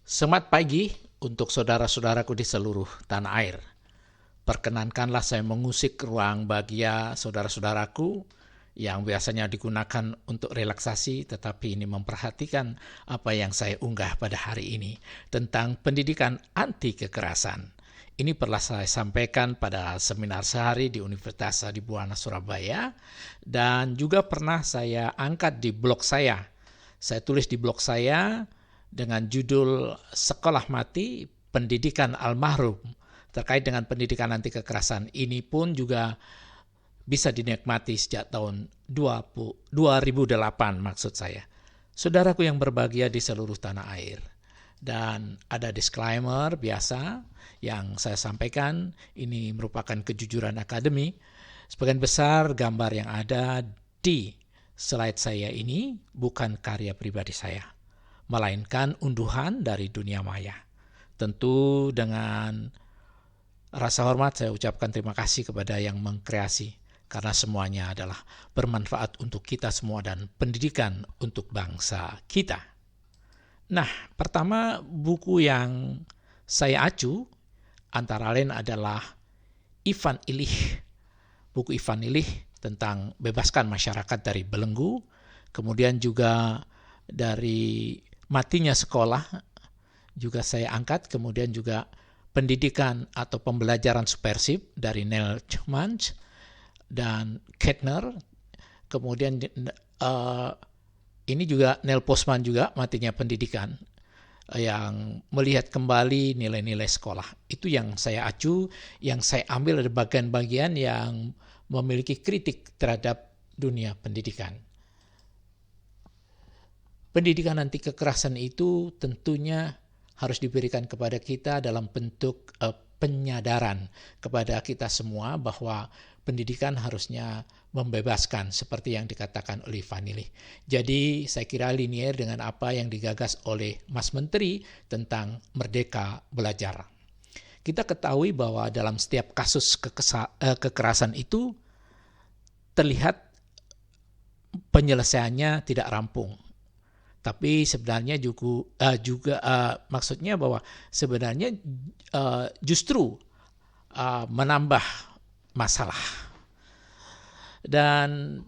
Semangat pagi untuk saudara-saudaraku di seluruh tanah air. Perkenankanlah saya mengusik ruang bahagia saudara-saudaraku yang biasanya digunakan untuk relaksasi, tetapi ini memperhatikan apa yang saya unggah pada hari ini tentang pendidikan anti kekerasan. Ini pernah saya sampaikan pada seminar sehari di Universitas Adibuana Surabaya dan juga pernah saya angkat di blog saya. Saya tulis di blog saya dengan judul Sekolah Mati Pendidikan Almarhum terkait dengan pendidikan anti kekerasan. Ini pun juga bisa dinikmati sejak tahun 2008 maksud saya. Saudaraku yang berbahagia di seluruh tanah air. Dan ada disclaimer biasa yang saya sampaikan, ini merupakan kejujuran akademi. Sebagian besar gambar yang ada di slide saya ini bukan karya pribadi saya, melainkan unduhan dari dunia maya. Tentu dengan rasa hormat saya ucapkan terima kasih kepada yang mengkreasi, karena semuanya adalah bermanfaat untuk kita semua dan pendidikan untuk bangsa kita. Nah, pertama buku yang saya acu antara lain adalah Ivan Illich. Buku Ivan Illich tentang bebaskan masyarakat dari belenggu, kemudian juga dari matinya sekolah juga saya angkat, kemudian juga pendidikan atau pembelajaran subversif dari Neil Chmans dan Kettner, kemudian ini juga Neil Postman juga matinya pendidikan yang melihat kembali nilai-nilai sekolah. Itu yang saya acu, yang saya ambil dari bagian-bagian yang memiliki kritik terhadap dunia pendidikan. Pendidikan anti kekerasan itu tentunya harus diberikan kepada kita dalam bentuk penyadaran kepada kita semua bahwa pendidikan harusnya membebaskan seperti yang dikatakan oleh Ivan Illich. Jadi saya kira linier dengan apa yang digagas oleh Mas Menteri tentang merdeka belajar. Kita ketahui bahwa dalam setiap kasus kekerasan itu terlihat penyelesaiannya tidak rampung. Tapi sebenarnya juga maksudnya bahwa sebenarnya justru menambah masalah. Dan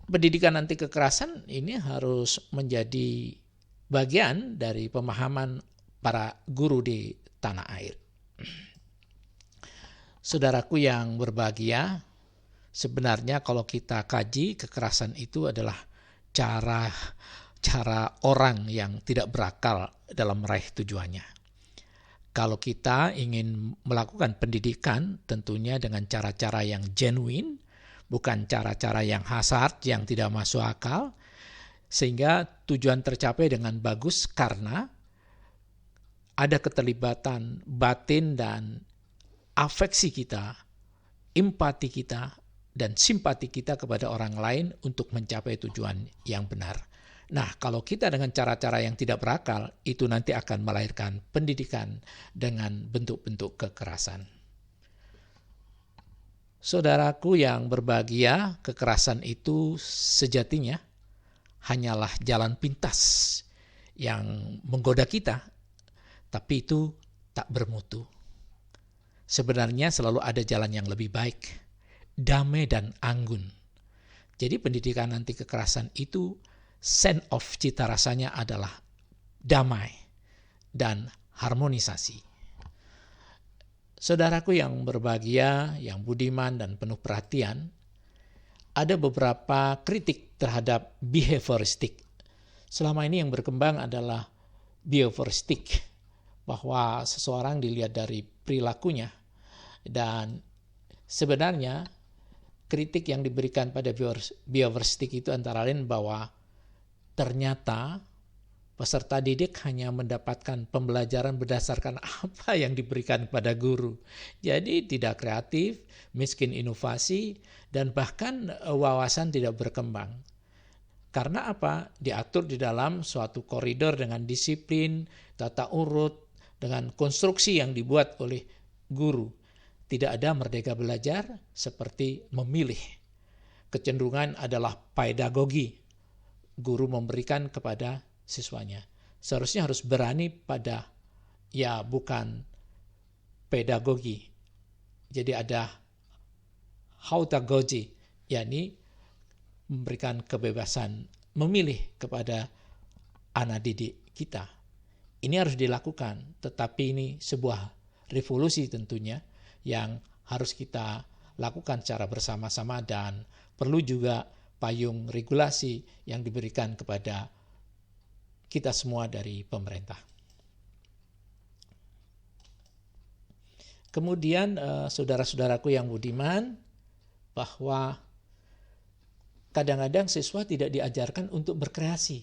pendidikan anti kekerasan ini harus menjadi bagian dari pemahaman para guru di tanah air. Saudaraku yang berbahagia, sebenarnya kalau kita kaji, kekerasan itu adalah cara orang yang tidak berakal dalam meraih tujuannya. Kalau kita ingin melakukan pendidikan, tentunya dengan cara-cara yang genuine, bukan cara-cara yang hasard, yang tidak masuk akal, sehingga tujuan tercapai dengan bagus karena ada keterlibatan batin dan afeksi kita, empati kita, dan simpati kita kepada orang lain untuk mencapai tujuan yang benar. Nah, kalau kita dengan cara-cara yang tidak berakal, itu nanti akan melahirkan pendidikan dengan bentuk-bentuk kekerasan. Saudaraku yang berbahagia, kekerasan itu sejatinya hanyalah jalan pintas yang menggoda kita, tapi itu tak bermutu. Sebenarnya selalu ada jalan yang lebih baik, damai dan anggun. Jadi pendidikan anti kekerasan itu sense of cita rasanya adalah damai dan harmonisasi. Saudaraku yang berbahagia, yang budiman dan penuh perhatian, ada beberapa kritik terhadap behavioristik. Selama ini yang berkembang adalah behavioristik, bahwa seseorang dilihat dari perilakunya, dan sebenarnya kritik yang diberikan pada behavioristik itu antara lain bahwa ternyata peserta didik hanya mendapatkan pembelajaran berdasarkan apa yang diberikan pada guru. Jadi tidak kreatif, miskin inovasi, dan bahkan wawasan tidak berkembang. Karena apa? Diatur di dalam suatu koridor dengan disiplin, tata urut, dengan konstruksi yang dibuat oleh guru. Tidak ada merdeka belajar seperti memilih. Kecenderungan adalah pedagogi. Guru memberikan kepada siswanya. Seharusnya harus berani pada ya bukan pedagogi. Jadi ada hautagogi, yakni memberikan kebebasan memilih kepada anak didik kita. Ini harus dilakukan, tetapi ini sebuah revolusi tentunya yang harus kita lakukan secara bersama-sama dan perlu juga payung regulasi yang diberikan kepada kita semua dari pemerintah. Kemudian saudara-saudaraku yang budiman, bahwa kadang-kadang siswa tidak diajarkan untuk berkreasi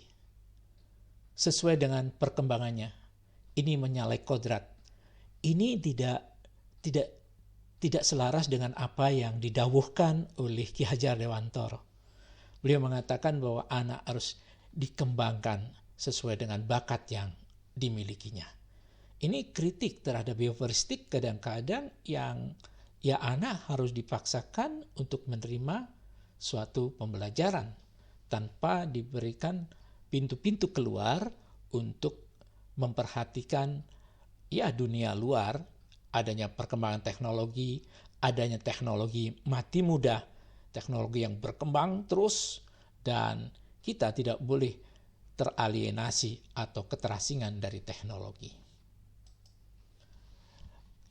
sesuai dengan perkembangannya. Ini menyalahi kodrat. Ini tidak selaras dengan apa yang didawuhkan oleh Ki Hajar Dewantara. Beliau mengatakan bahwa anak harus dikembangkan sesuai dengan bakat yang dimilikinya. Ini kritik terhadap bioveristik kadang-kadang yang ya anak harus dipaksakan untuk menerima suatu pembelajaran tanpa diberikan pintu-pintu keluar untuk memperhatikan ya dunia luar, adanya perkembangan teknologi, adanya teknologi mati muda, teknologi yang berkembang terus, dan kita tidak boleh teralienasi atau keterasingan dari teknologi.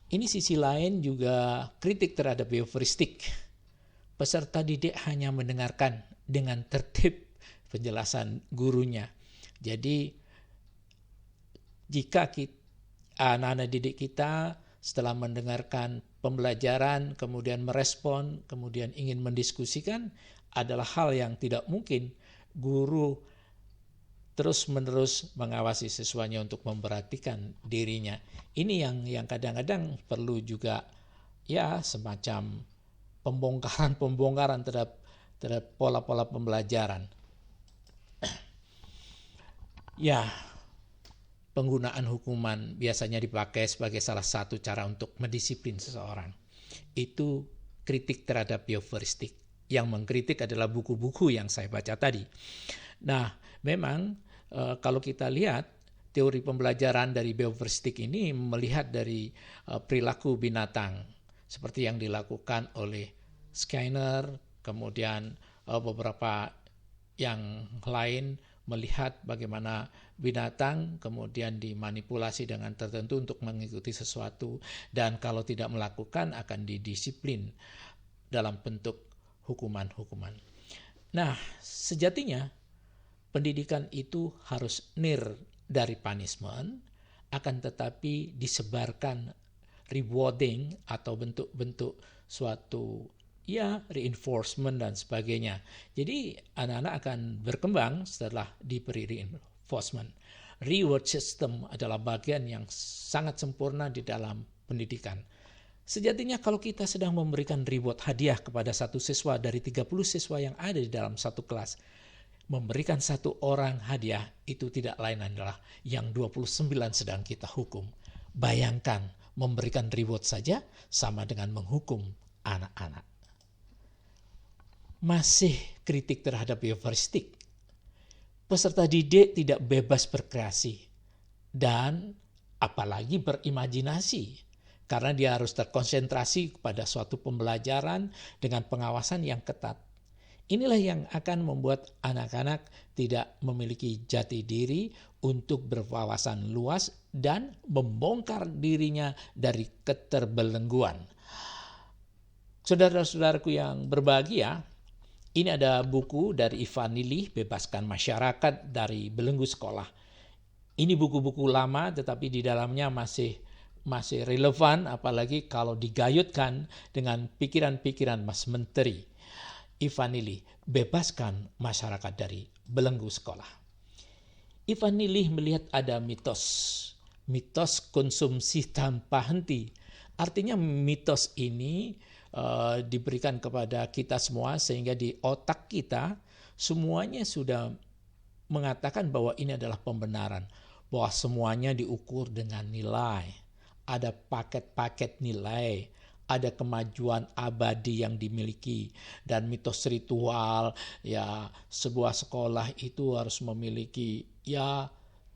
Ini sisi lain juga kritik terhadap bioveristik. Peserta didik hanya mendengarkan dengan tertib penjelasan gurunya. Jadi jika anak-anak didik kita setelah mendengarkan pembelajaran, kemudian merespon, kemudian ingin mendiskusikan, adalah hal yang tidak mungkin guru terus-menerus mengawasi siswanya untuk memperhatikan dirinya. Ini yang kadang-kadang perlu juga ya semacam pembongkaran terhadap pola-pola pembelajaran. Ya, penggunaan hukuman biasanya dipakai sebagai salah satu cara untuk mendisiplin seseorang. Itu kritik terhadap bioveristik. Yang mengkritik adalah buku-buku yang saya baca tadi. Nah, memang kalau kita lihat teori pembelajaran dari bioveristik ini melihat dari perilaku binatang seperti yang dilakukan oleh Skinner, kemudian beberapa yang lain melihat bagaimana binatang kemudian dimanipulasi dengan tertentu untuk mengikuti sesuatu, dan kalau tidak melakukan akan didisiplin dalam bentuk hukuman-hukuman. Nah, sejatinya pendidikan itu harus near dari punishment, akan tetapi disebarkan rewarding atau bentuk-bentuk suatu ya reinforcement dan sebagainya. Jadi anak-anak akan berkembang setelah diberi reinforcement. Reward system adalah bagian yang sangat sempurna di dalam pendidikan. Sejatinya kalau kita sedang memberikan reward hadiah kepada satu siswa dari 30 siswa yang ada di dalam satu kelas, memberikan satu orang hadiah itu tidak lain adalah yang 29 sedang kita hukum. Bayangkan memberikan reward saja sama dengan menghukum anak-anak. Masih kritik terhadap bioveristik. Peserta didik tidak bebas berkreasi dan apalagi berimajinasi karena dia harus terkonsentrasi kepada suatu pembelajaran dengan pengawasan yang ketat. Inilah yang akan membuat anak-anak tidak memiliki jati diri untuk berwawasan luas dan membongkar dirinya dari keterbelengguan. Saudara-saudaraku yang berbahagia, ini ada buku dari Ivan Illich, Bebaskan Masyarakat dari Belenggu Sekolah. Ini buku-buku lama tetapi di dalamnya masih relevan, apalagi kalau digayutkan dengan pikiran-pikiran Mas Menteri. Ivan Illich, Bebaskan Masyarakat dari Belenggu Sekolah. Ivan Illich melihat ada mitos konsumsi tanpa henti. Artinya mitos ini diberikan kepada kita semua sehingga di otak kita semuanya sudah mengatakan bahwa ini adalah pembenaran, bahwa semuanya diukur dengan nilai, ada paket-paket nilai, ada kemajuan abadi yang dimiliki, dan mitos ritual ya sebuah sekolah itu harus memiliki ya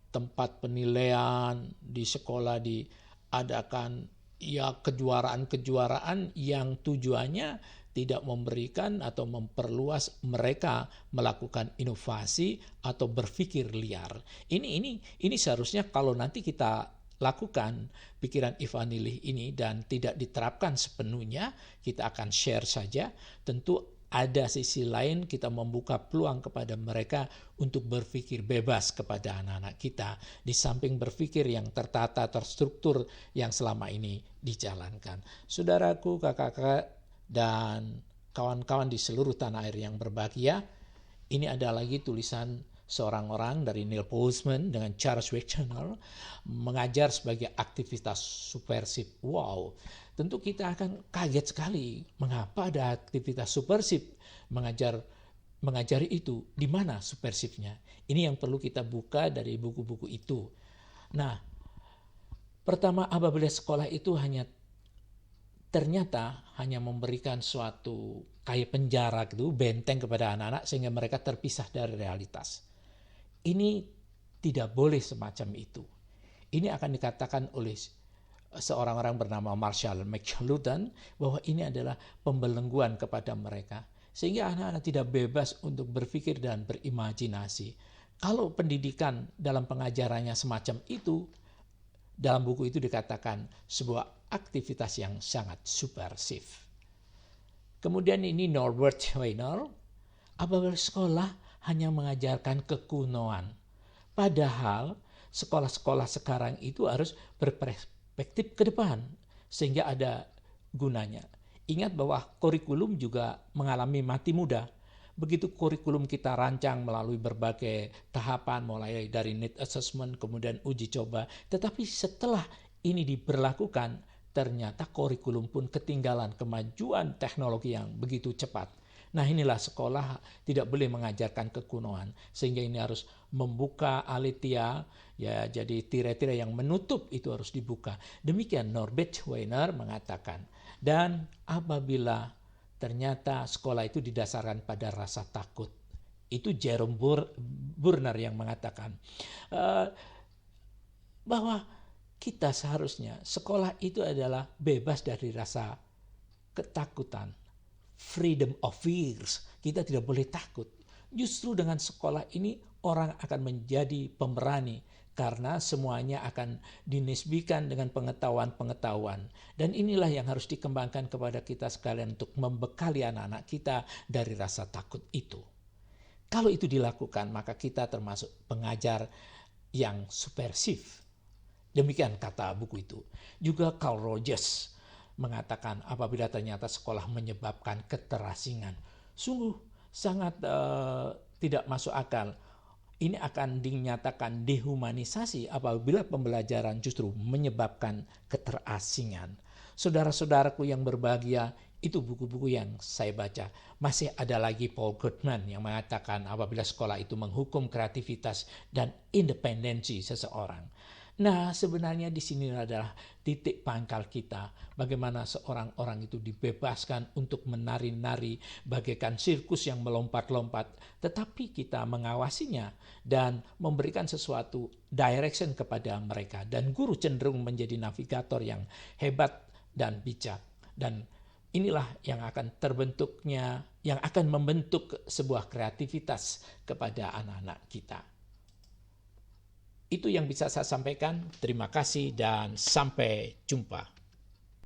tempat penilaian di sekolah diadakan ya kejuaraan-kejuaraan yang tujuannya tidak memberikan atau memperluas mereka melakukan inovasi atau berpikir liar. Ini seharusnya kalau nanti kita lakukan pikiran Ivanilih ini dan tidak diterapkan sepenuhnya, kita akan share saja. Tentu ada sisi lain, kita membuka peluang kepada mereka untuk berpikir bebas kepada anak-anak kita, di samping berpikir yang tertata, terstruktur yang selama ini dijalankan. Saudaraku, kakak-kakak, dan kawan-kawan di seluruh tanah air yang berbahagia, ini ada lagi tulisan seorang orang dari Neil Postman dengan Charles Wagner, mengajar sebagai aktivitas subversif. Wow, tentu kita akan kaget sekali mengapa ada aktivitas subversif mengajari itu. Di mana subversifnya? Ini yang perlu kita buka dari buku-buku itu. Nah, pertama, apabila sekolah itu ternyata hanya memberikan suatu kayak penjara gitu, benteng kepada anak-anak sehingga mereka terpisah dari realitas. Ini tidak boleh semacam itu. Ini akan dikatakan oleh seorang orang bernama Marshall McLuhan bahwa ini adalah pembelengguan kepada mereka, sehingga anak-anak tidak bebas untuk berpikir dan berimajinasi. Kalau pendidikan dalam pengajarannya semacam itu, dalam buku itu dikatakan sebuah aktivitas yang sangat subversif. Kemudian ini Norbert Wiener, apabila sekolah hanya mengajarkan kekunoan. Padahal sekolah-sekolah sekarang itu harus berperspektif ke depan, sehingga ada gunanya. Ingat bahwa kurikulum juga mengalami mati muda. Begitu kurikulum kita rancang melalui berbagai tahapan, mulai dari need assessment, kemudian uji coba. Tetapi setelah ini diberlakukan, ternyata kurikulum pun ketinggalan kemajuan teknologi yang begitu cepat. Nah, inilah sekolah tidak boleh mengajarkan kekunoan, sehingga ini harus membuka alitia, ya, jadi tirai-tirai yang menutup itu harus dibuka. Demikian Norbert Wiener mengatakan. Dan apabila ternyata sekolah itu didasarkan pada rasa takut, itu Jerome Burner yang mengatakan bahwa kita seharusnya sekolah itu adalah bebas dari rasa ketakutan. Freedom of fears. Kita tidak boleh takut. Justru dengan sekolah ini orang akan menjadi pemberani karena semuanya akan dinisbikan dengan pengetahuan-pengetahuan. Dan inilah yang harus dikembangkan kepada kita sekalian untuk membekali anak-anak kita dari rasa takut itu. Kalau itu dilakukan, maka kita termasuk pengajar yang subversif. Demikian kata buku itu. Juga Carl Rogers mengatakan apabila ternyata sekolah menyebabkan keterasingan, sungguh sangat tidak masuk akal. Ini akan dinyatakan dehumanisasi apabila pembelajaran justru menyebabkan keterasingan. Saudara-saudaraku yang berbahagia, itu buku-buku yang saya baca. Masih ada lagi Paul Goodman yang mengatakan apabila sekolah itu menghukum kreativitas dan independensi seseorang. Nah, sebenarnya di sini adalah titik pangkal kita. Bagaimana seorang orang itu dibebaskan untuk menari-nari bagaikan sirkus yang melompat-lompat. Tetapi kita mengawasinya dan memberikan sesuatu direction kepada mereka. Dan guru cenderung menjadi navigator yang hebat dan bijak. Dan inilah yang akan terbentuknya, yang akan membentuk sebuah kreativitas kepada anak-anak kita. Itu yang bisa saya sampaikan. Terima kasih dan sampai jumpa.